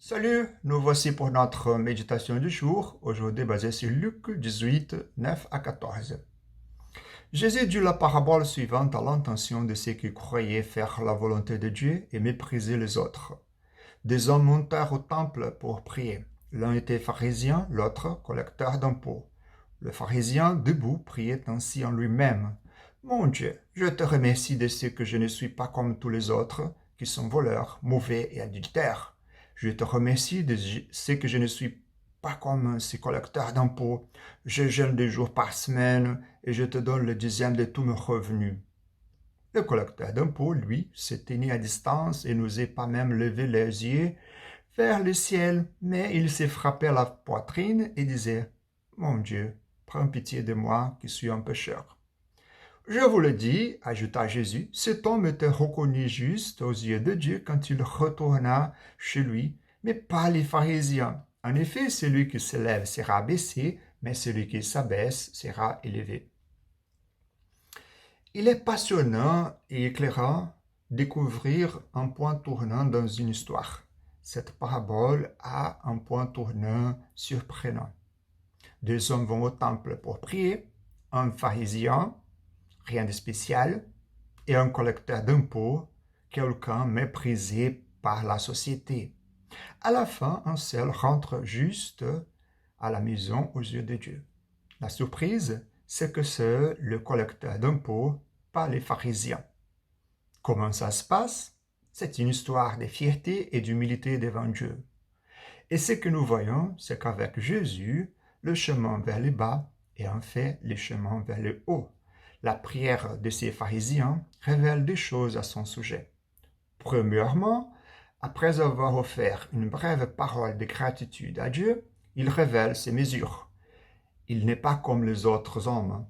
Salut, nous voici pour notre méditation du jour, aujourd'hui basée sur Luc 18, 9 à 14. Jésus dit la parabole suivante à l'intention de ceux qui croyaient faire la volonté de Dieu et mépriser les autres. Des hommes montèrent au temple pour prier. L'un était pharisien, l'autre collecteur d'impôts. Le pharisien, debout, priait ainsi en lui-même. Mon Dieu, je te remercie de ce que je ne suis pas comme tous les autres, qui sont voleurs, mauvais et adultères. Je te remercie de ce que je ne suis pas comme ces collecteurs d'impôts. Je jeûne 2 jours par semaine et je te donne le dixième de tous mes revenus. Le collecteur d'impôts, lui, se tenait à distance et n'osait pas même lever les yeux vers le ciel, mais il s'est frappé à la poitrine et disait « Mon Dieu, prends pitié de moi qui suis un pécheur. » Je vous le dis, ajouta Jésus, cet homme était reconnu juste aux yeux de Dieu quand il retourna chez lui, mais pas les pharisiens. En effet, celui qui s'élève sera abaissé, mais celui qui s'abaisse sera élevé. Il est passionnant et éclairant de découvrir un point tournant dans une histoire. Cette parabole a un point tournant surprenant. 2 hommes vont au temple pour prier, un pharisien, rien de spécial, et un collecteur d'impôts, quelqu'un méprisé par la société. À la fin, un seul rentre juste à la maison aux yeux de Dieu. La surprise, c'est que c'est le collecteur d'impôts, pas les pharisiens. Comment ça se passe? C'est une histoire de fierté et d'humilité devant Dieu. Et ce que nous voyons, c'est qu'avec Jésus, le chemin vers le bas est en fait le chemin vers le haut. La prière de ces pharisiens révèle des choses à son sujet. Premièrement, après avoir offert une brève parole de gratitude à Dieu, il révèle ses mesures. Il n'est pas comme les autres hommes.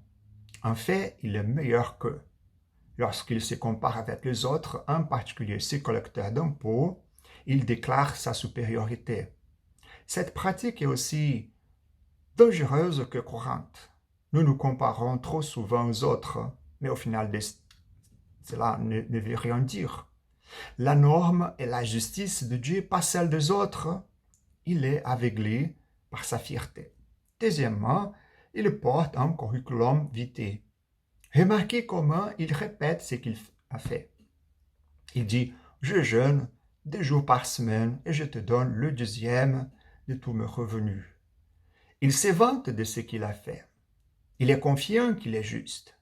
En fait, il est meilleur qu'eux. Lorsqu'il se compare avec les autres, en particulier ces collecteurs d'impôts, il déclare sa supériorité. Cette pratique est aussi dangereuse que courante. Nous nous comparons trop souvent aux autres, mais au final, cela ne veut rien dire. La norme est la justice de Dieu, pas celle des autres. Il est aveuglé par sa fierté. Deuxièmement, il porte un curriculum vitae. Remarquez comment il répète ce qu'il a fait. Il dit « Je jeûne 2 jours par semaine et je te donne le dixième de tous mes revenus. » Il se vante de ce qu'il a fait. Il est confiant qu'il est juste.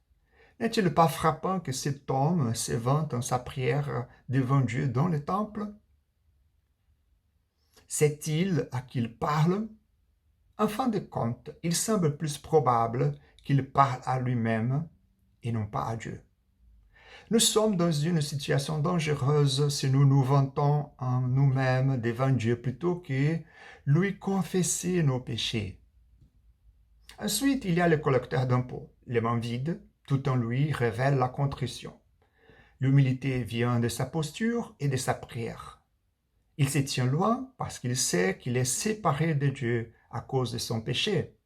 N'est-il pas frappant que cet homme se vante en sa prière devant Dieu dans le temple? Sait-il à qui il parle? En fin de compte, il semble plus probable qu'il parle à lui-même et non pas à Dieu. Nous sommes dans une situation dangereuse si nous nous vantons en nous-mêmes devant Dieu plutôt que lui confesser nos péchés. Ensuite, il y a le collecteur d'impôts. Les mains vides, tout en lui révèle la contrition. L'humilité vient de sa posture et de sa prière. Il se tient loin parce qu'il sait qu'il est séparé de Dieu à cause de son péché.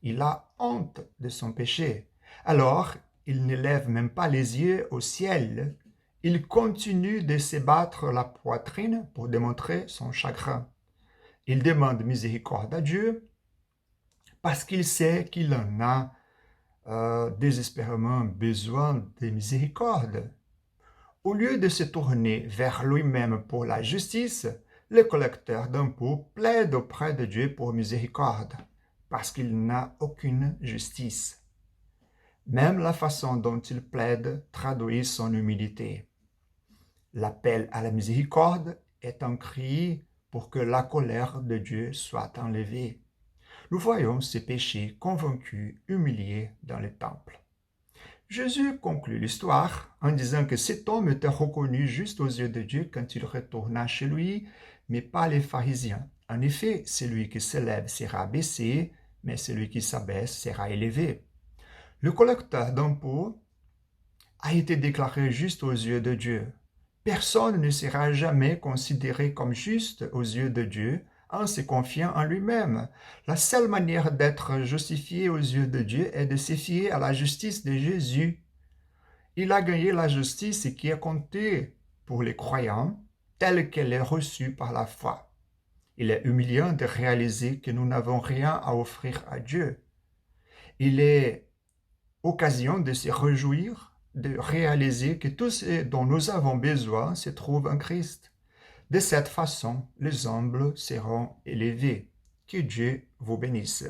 Il a honte de son péché. Alors, il ne lève même pas les yeux au ciel. Il continue de se battre la poitrine pour démontrer son chagrin. Il demande miséricorde à Dieu parce qu'il sait qu'il en a désespérément besoin de miséricorde. Au lieu de se tourner vers lui-même pour la justice, le collecteur d'impôts plaide auprès de Dieu pour miséricorde, parce qu'il n'a aucune justice. Même la façon dont il plaide traduit son humilité. L'appel à la miséricorde est un cri pour que la colère de Dieu soit enlevée. Nous voyons ces péchés convaincus, humiliés dans le temple. Jésus conclut l'histoire en disant que cet homme était reconnu juste aux yeux de Dieu quand il retourna chez lui, mais pas les pharisiens. En effet, celui qui s'élève sera abaissé, mais celui qui s'abaisse sera élevé. Le collecteur d'impôts a été déclaré juste aux yeux de Dieu. Personne ne sera jamais considéré comme juste aux yeux de Dieu en se confiant en lui-même. La seule manière d'être justifié aux yeux de Dieu est de se fier à la justice de Jésus. Il a gagné la justice qui est comptée pour les croyants, telle qu'elle est reçue par la foi. Il est humiliant de réaliser que nous n'avons rien à offrir à Dieu. Il est occasion de se réjouir, de réaliser que tout ce dont nous avons besoin se trouve en Christ. De cette façon, les humbles seront élevés. Que Dieu vous bénisse.